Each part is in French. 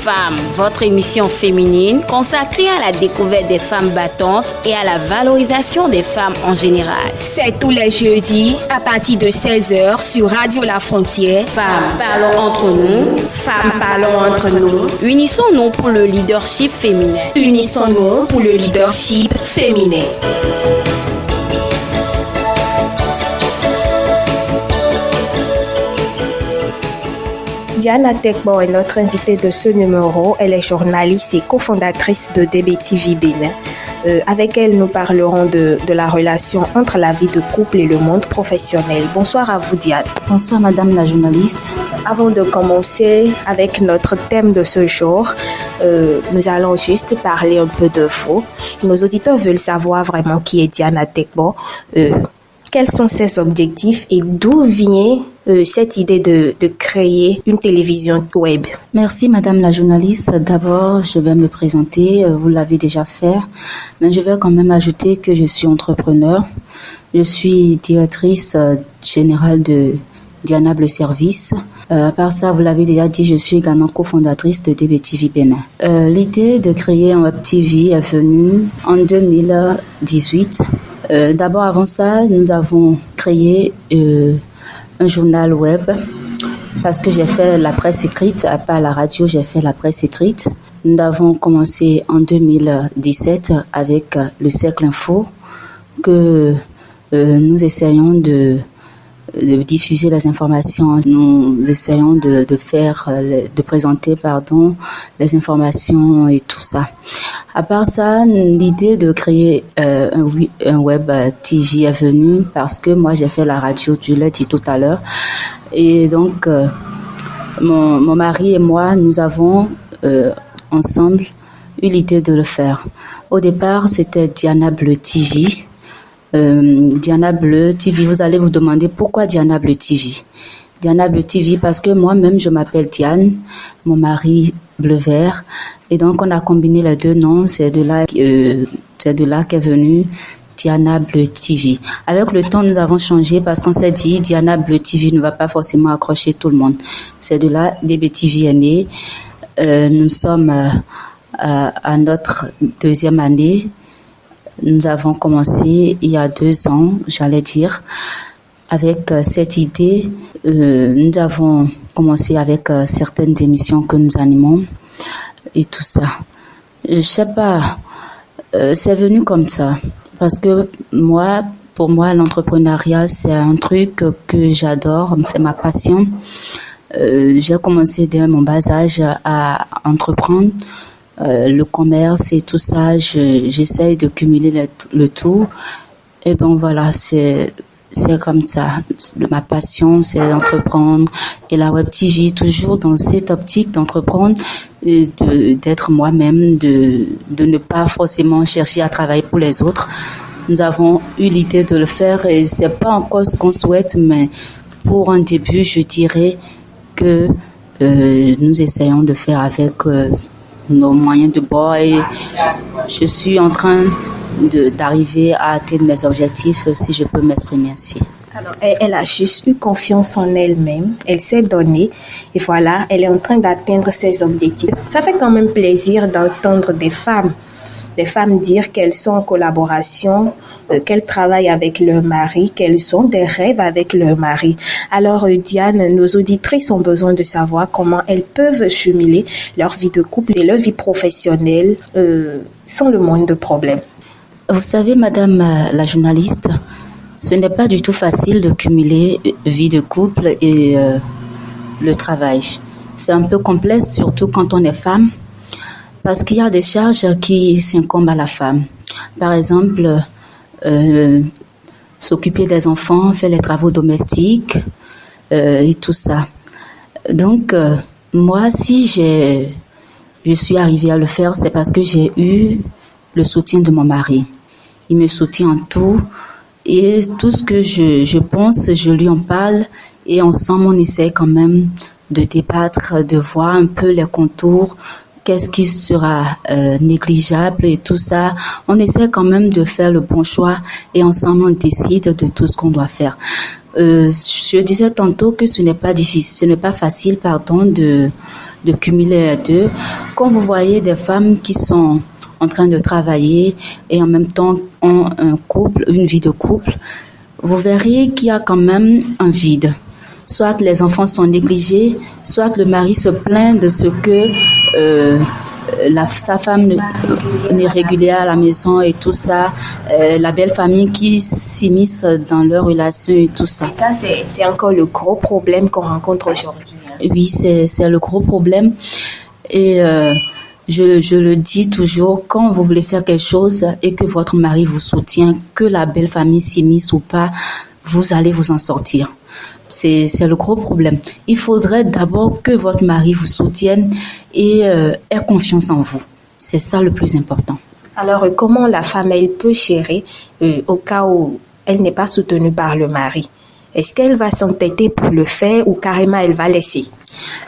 Femmes, votre émission féminine consacrée à la découverte des femmes battantes et à la valorisation des femmes en général. C'est tous les jeudis à partir de 16h sur Radio La Frontière. Femmes, parlons entre nous. Femmes, parlons entre nous. Unissons-nous pour le leadership féminin. Unissons-nous pour le leadership féminin. Diana Tekbo est notre invitée de ce numéro. Elle est journaliste et cofondatrice de DBTV Bénin. Avec elle, nous parlerons de la relation entre la vie de couple et le monde professionnel. Bonsoir à vous, Diane. Bonsoir, madame la journaliste. Avant de commencer avec notre thème de ce jour, nous allons juste parler un peu de vous. Nos auditeurs veulent savoir vraiment qui est Diana Tekbo. Quels sont ses objectifs et d'où vient cette idée de créer une télévision web? Merci madame la journaliste. D'abord, je vais me présenter, vous l'avez déjà fait, mais je vais quand même ajouter que je suis entrepreneur. Je suis directrice générale de Diana Bleu Service. À part ça, vous l'avez déjà dit, je suis également cofondatrice de DBTV Bénin. L'idée de créer un web TV est venue en 2018. D'abord, avant ça, nous avons créé un journal web parce que j'ai fait la presse écrite, pas la radio, j'ai fait la presse écrite. Nous avons commencé en 2017 avec le Cercle Info que nous essayons de diffuser les informations. Nous essayons de présenter les informations et tout ça. À part ça, l'idée de créer un web TV est venue parce que moi j'ai fait la radio, je l'ai dit tout à l'heure. Et donc, mon mari et moi, nous avons ensemble eu l'idée de le faire. Au départ, c'était Diana Bleu TV. Diana Bleu TV, vous allez vous demander pourquoi Diana Bleu TV. Diana Bleu TV parce que moi-même je m'appelle Diane, mon mari Bleu Vert, et donc on a combiné les deux noms, c'est de là qu'est venue Diana Bleu TV. Avec le temps, nous avons changé parce qu'on s'est dit Diana Bleu TV ne va pas forcément accrocher tout le monde. C'est de là DBTV est né. Nous sommes à notre deuxième année. Nous avons commencé il y a 2 ans, j'allais dire, avec cette idée. Nous avons commencé avec certaines émissions que nous animons et tout ça. Je sais pas, c'est venu comme ça parce que pour moi, l'entrepreneuriat, c'est un truc que j'adore, c'est ma passion. J'ai commencé dès mon bas âge à entreprendre. Le commerce et tout ça, j'essaye de cumuler le tout. Et bon voilà, c'est comme ça. Ma passion, c'est d'entreprendre. Et la web TV, toujours dans cette optique d'entreprendre, d'être moi-même, de ne pas forcément chercher à travailler pour les autres. Nous avons eu l'idée de le faire et c'est pas encore ce qu'on souhaite, mais pour un début, je dirais que nous essayons de faire avec nos moyens de bord et je suis en train d'arriver à atteindre mes objectifs, si je peux m'exprimer ainsi. Alors, elle a juste eu confiance en elle-même, elle s'est donnée et voilà, elle est en train d'atteindre ses objectifs. Ça fait quand même plaisir d'entendre des femmes dire qu'elles sont en collaboration, qu'elles travaillent avec leur mari, qu'elles ont des rêves avec leur mari. Alors Diane, nos auditrices ont besoin de savoir comment elles peuvent jumeler leur vie de couple et leur vie professionnelle sans le moindre problème. Vous savez, madame la journaliste, ce n'est pas du tout facile de cumuler vie de couple et le travail. C'est un peu complexe, surtout quand on est femme. Parce qu'il y a des charges qui s'incombent à la femme. Par exemple, s'occuper des enfants, faire les travaux domestiques et tout ça. Donc, moi, si je suis arrivée à le faire, c'est parce que j'ai eu le soutien de mon mari. Il me soutient en tout et tout ce que je pense, je lui en parle et ensemble, on essaie quand même de débattre, de voir un peu les contours, qu'est-ce qui sera négligeable et tout ça. On essaie quand même de faire le bon choix et ensemble on décide de tout ce qu'on doit faire. Je disais tantôt que ce n'est pas difficile, ce n'est pas facile, de cumuler les deux. Quand vous voyez des femmes qui sont en train de travailler et en même temps ont une vie de couple, vous verrez qu'il y a quand même un vide. Soit les enfants sont négligés, soit le mari se plaint de ce que sa femme n'est régulière à la maison et tout ça, la belle famille qui s'immisce dans leurs relations et tout ça. Et ça, c'est encore le gros problème qu'on rencontre aujourd'hui. Oui, c'est le gros problème. Et je le dis toujours, quand vous voulez faire quelque chose et que votre mari vous soutient, que la belle famille s'immisce ou pas, vous allez vous en sortir. C'est le gros problème. Il faudrait d'abord que votre mari vous soutienne et ait confiance en vous. C'est ça le plus important. Alors, comment la femme, elle peut gérer au cas où elle n'est pas soutenue par le mari? Est-ce qu'elle va s'entêter pour le faire ou carrément elle va laisser?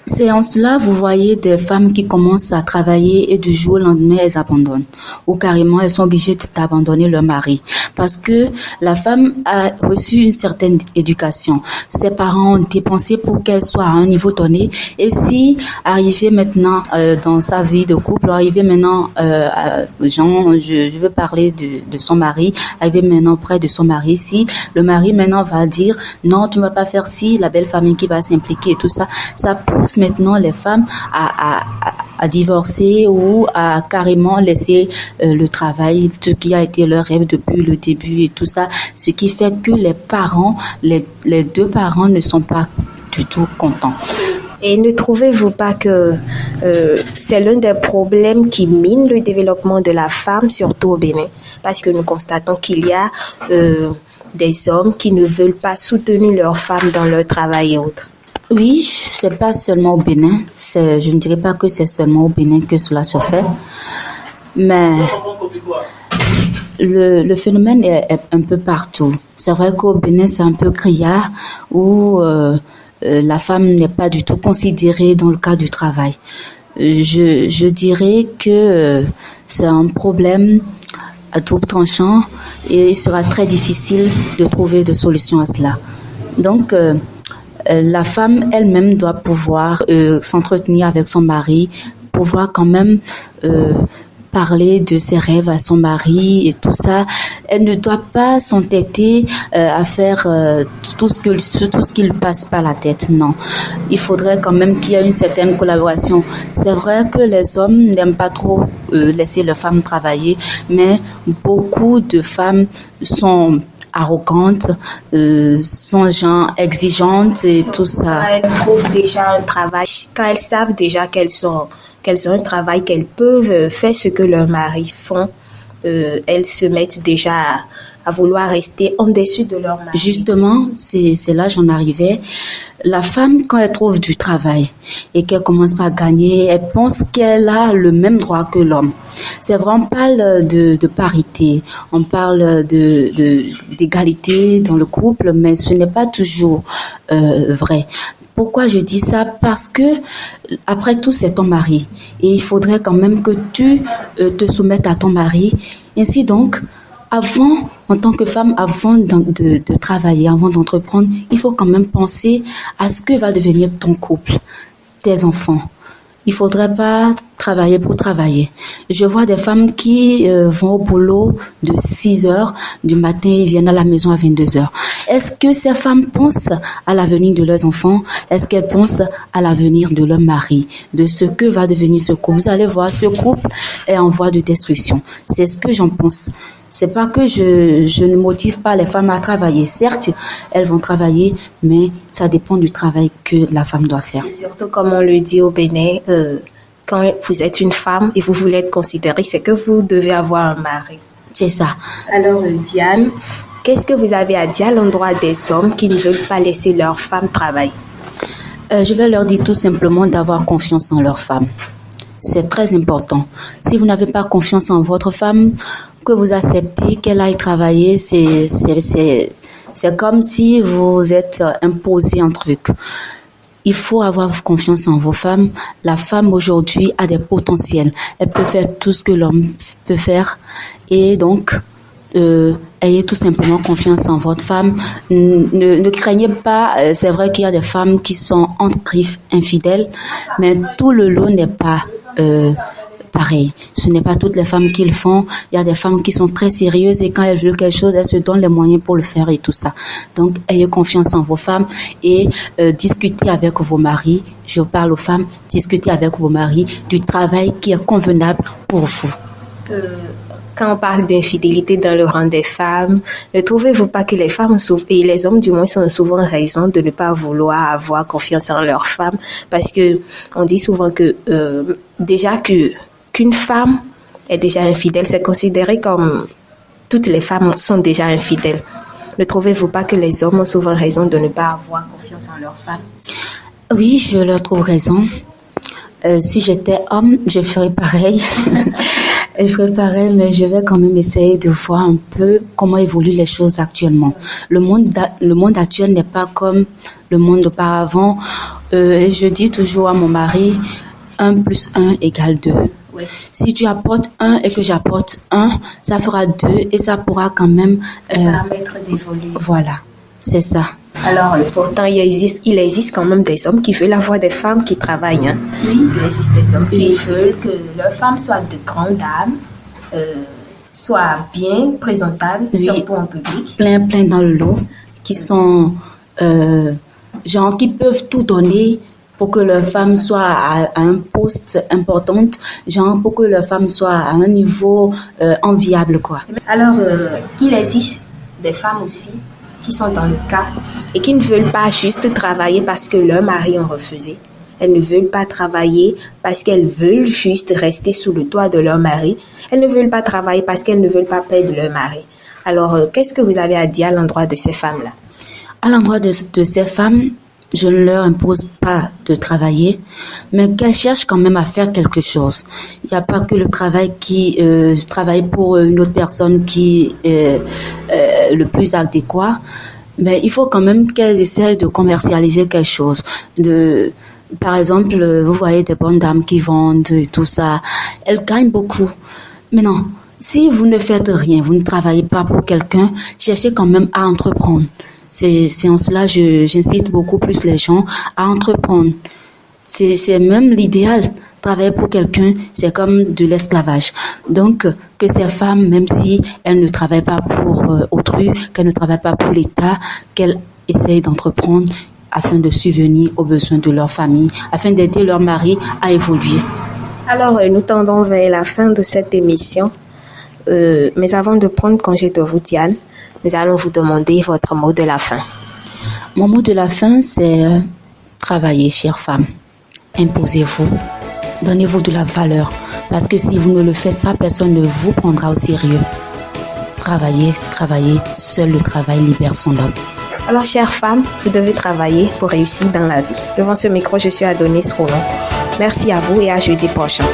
C'est en cela, vous voyez des femmes qui commencent à travailler et du jour au lendemain, elles abandonnent. Ou carrément, elles sont obligées d'abandonner leur mari. Parce que la femme a reçu une certaine éducation. Ses parents ont dépensé pour qu'elle soit à un niveau donné. Et si, arrivé maintenant dans sa vie de couple, arrivé maintenant, je veux parler de son mari, arrivé maintenant près de son mari, si le mari maintenant va dire, non, tu ne vas pas faire ci, la belle famille qui va s'impliquer et tout ça, ça pousse maintenant les femmes à divorcer ou à carrément laisser le travail, ce qui a été leur rêve depuis le début et tout ça, ce qui fait que les deux parents ne sont pas du tout contents. Et ne trouvez-vous pas que c'est l'un des problèmes qui mine le développement de la femme, surtout au Bénin? Parce que nous constatons qu'il y a des hommes qui ne veulent pas soutenir leurs femmes dans leur travail et autres. Oui, c'est pas seulement au Bénin. Je ne dirais pas que c'est seulement au Bénin que cela se fait. Mais le phénomène est un peu partout. C'est vrai qu'au Bénin, c'est un peu criard où la femme n'est pas du tout considérée dans le cadre du travail. Je dirais que c'est un problème à double tranchant et il sera très difficile de trouver de solution à cela. Donc, la femme elle-même doit pouvoir s'entretenir avec son mari, pouvoir quand même parler de ses rêves à son mari et tout ça. Elle ne doit pas s'entêter à faire tout ce qui lui passe par la tête. Non, il faudrait quand même qu'il y ait une certaine collaboration. C'est vrai que les hommes n'aiment pas trop laisser leurs femmes travailler, mais beaucoup de femmes sont arrogantes, sont gens exigeantes et tout ça. Quand elles trouvent déjà un travail, quand elles savent déjà qu'elles ont un travail, qu'elles peuvent faire ce que leurs maris font, elles se mettent déjà à vouloir rester en dessus de leur mari. Justement, c'est là j'en arrivais. La femme, quand elle trouve du travail et qu'elle commence par gagner, elle pense qu'elle a le même droit que l'homme. C'est vrai, on parle de parité, on parle d'égalité dans le couple, mais ce n'est pas toujours vrai. Pourquoi je dis ça? Parce que, après tout, c'est ton mari. Et il faudrait quand même que tu te soumettes à ton mari. Ainsi donc, en tant que femme, avant de travailler, avant d'entreprendre, il faut quand même penser à ce que va devenir ton couple, tes enfants. Il faudrait pas travailler pour travailler. Je vois des femmes qui vont au boulot de 6 heures du matin et viennent à la maison à 22 heures. Est-ce que ces femmes pensent à l'avenir de leurs enfants? Est-ce qu'elles pensent à l'avenir de leur mari? De ce que va devenir ce couple? Vous allez voir, ce couple est en voie de destruction. C'est ce que j'en pense. C'est pas que je ne motive pas les femmes à travailler. Certes, elles vont travailler, mais ça dépend du travail que la femme doit faire. Et surtout, comme on le dit au Bénin, quand vous êtes une femme et vous voulez être considérée, c'est que vous devez avoir un mari. C'est ça. Alors, Diane, qu'est-ce que vous avez à dire à l'endroit des hommes qui ne veulent pas laisser leurs femmes travailler? Je vais leur dire tout simplement d'avoir confiance en leur femme. C'est très important. Si vous n'avez pas confiance en votre femme, que vous acceptez qu'elle aille travailler, c'est comme si vous êtes imposé un truc. Il faut avoir confiance en vos femmes. La femme aujourd'hui a des potentiels. Elle peut faire tout ce que l'homme peut faire. Et donc, ayez tout simplement confiance en votre femme. Ne craignez pas, c'est vrai qu'il y a des femmes qui sont entre griffes infidèles, mais tout le lot n'est pas pareil. Ce n'est pas toutes les femmes qui le font. Il y a des femmes qui sont très sérieuses et quand elles veulent quelque chose, elles se donnent les moyens pour le faire et tout ça. Donc, ayez confiance en vos femmes et discutez avec vos maris. Je parle aux femmes, discutez avec vos maris du travail qui est convenable pour vous. Quand on parle d'infidélité dans le rang des femmes, ne trouvez-vous pas que les femmes et les hommes du moins sont souvent raison de ne pas vouloir avoir confiance en leurs femmes parce que on dit souvent que déjà qu'une femme est déjà infidèle, c'est considéré comme toutes les femmes sont déjà infidèles. Ne trouvez-vous pas que les hommes ont souvent raison de ne pas avoir confiance en leurs femmes? Oui, je leur trouve raison. Si j'étais homme, je ferais pareil. Je ferais pareil, mais je vais quand même essayer de voir un peu comment évoluent les choses actuellement. Le monde actuel n'est pas comme le monde d'auparavant. Et je dis toujours à mon mari, 1 plus 1 égale 2. Oui. Si tu apportes 1 et que j'apporte 1, ça fera 2 et ça pourra quand même... permettre d'évoluer. Voilà, c'est ça. Alors, pourtant, il existe quand même des hommes qui veulent avoir des femmes qui travaillent. Hein. Oui. Il existe des hommes qui veulent que leurs femmes soient de grandes dames, soient bien présentables, surtout en public. Plein dans le lot, qui sont gens qui peuvent tout donner pour que leur femme soit à un poste important, genre pour que leur femme soit à un niveau enviable, quoi. Alors, il existe des femmes aussi qui sont dans le cas et qui ne veulent pas juste travailler parce que leurs maris ont refusé. Elles ne veulent pas travailler parce qu'elles veulent juste rester sous le toit de leur mari. Elles ne veulent pas travailler parce qu'elles ne veulent pas perdre leur mari. Alors, qu'est-ce que vous avez à dire à l'endroit de ces femmes-là? À l'endroit de ces femmes, je ne leur impose pas de travailler, mais qu'elles cherchent quand même à faire quelque chose. Il n'y a pas que le travail qui travaille pour une autre personne qui est le plus adéquat, mais il faut quand même qu'elles essaient de commercialiser quelque chose. Par exemple, vous voyez des bonnes dames qui vendent et tout ça, elles gagnent beaucoup. Mais non, si vous ne faites rien, vous ne travaillez pas pour quelqu'un, cherchez quand même à entreprendre. C'est en cela j'incite beaucoup plus les gens à entreprendre. C'est même l'idéal. Travailler pour quelqu'un, c'est comme de l'esclavage. Donc, que ces femmes, même si elles ne travaillent pas pour autrui, qu'elles ne travaillent pas pour l'État, qu'elles essayent d'entreprendre afin de subvenir aux besoins de leur famille, afin d'aider leur mari à évoluer. Alors, nous tendons vers la fin de cette émission. Mais avant de prendre congé de vous, Diane, nous allons vous demander votre mot de la fin. Mon mot de la fin, c'est travaillez, chères femmes. Imposez-vous. Donnez-vous de la valeur. Parce que si vous ne le faites pas, personne ne vous prendra au sérieux. Travaillez. Seul le travail libère son homme. Alors, chères femmes, vous devez travailler pour réussir dans la vie. Devant ce micro, je suis Adonis Roland. Merci à vous et à jeudi prochain.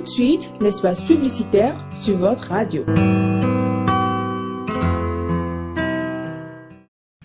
Suite, l'espace publicitaire sur votre radio.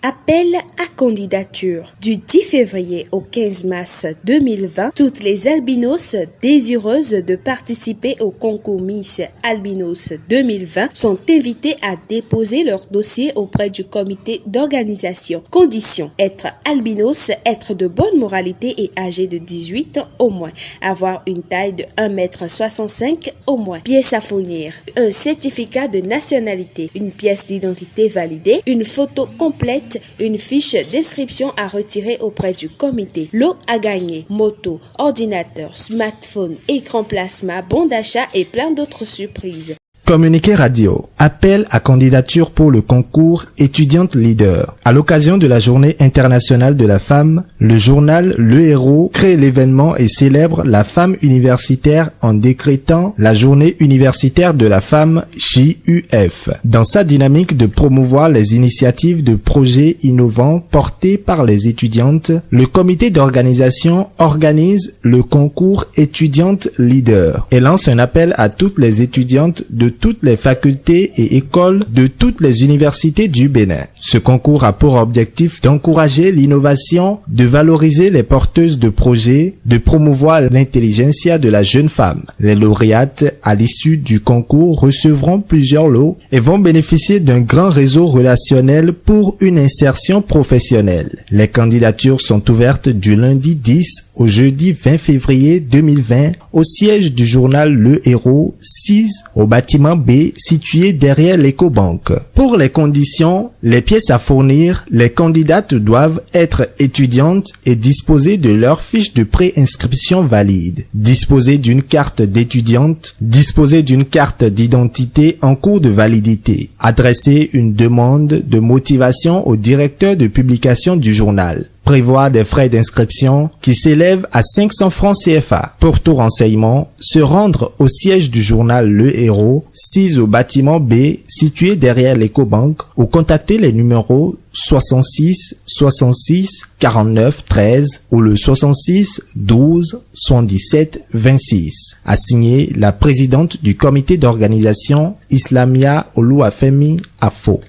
Appel à candidature. Du 10 février au 15 mars 2020, toutes les albinos désireuses de participer au concours Miss Albinos 2020 sont invitées à déposer leur dossier auprès du comité d'organisation. Conditions: être albinos, être de bonne moralité et âgé de 18 ans au moins, avoir une taille de 1,65 m au moins, pièce à fournir, un certificat de nationalité, une pièce d'identité validée, une photo complète, une fiche d'inscription à retirer auprès du comité. Lot à gagner: moto, ordinateur, smartphone, écran plasma, bon d'achat et plein d'autres surprises. Communiqué radio. Appel à candidature pour le concours étudiante leader. À l'occasion de la Journée internationale de la femme, le journal Le Héros crée l'événement et célèbre la femme universitaire en décrétant la Journée universitaire de la femme JUF. Dans sa dynamique de promouvoir les initiatives de projets innovants portés par les étudiantes, le comité d'organisation organise le concours étudiante leader et lance un appel à toutes les étudiantes de toutes les facultés et écoles de toutes les universités du Bénin. Ce concours a pour objectif d'encourager l'innovation, de valoriser les porteuses de projets, de promouvoir l'intelligentsia de la jeune femme. Les lauréates, à l'issue du concours, recevront plusieurs lots et vont bénéficier d'un grand réseau relationnel pour une insertion professionnelle. Les candidatures sont ouvertes du lundi 10 au jeudi 20 février 2020 au siège du journal Le Héros, 6 au bâtiment B situé derrière l'Ecobank. Pour les conditions, les pièces à fournir, les candidates doivent être étudiantes et disposer de leur fiche de préinscription valide, disposer d'une carte d'étudiante, disposer d'une carte d'identité en cours de validité, adresser une demande de motivation au directeur de publication du journal, prévoir des frais d'inscription qui s'élèvent à 500 francs CFA. Pour tout renseignement, se rendre au siège du journal Le Héros, 6 au bâtiment B, situé derrière l'Ecobank, ou contacter les numéros 66 66 49 13 ou le 66 12 77 26. A signé la présidente du comité d'organisation Islamia Oluwafemi Afo.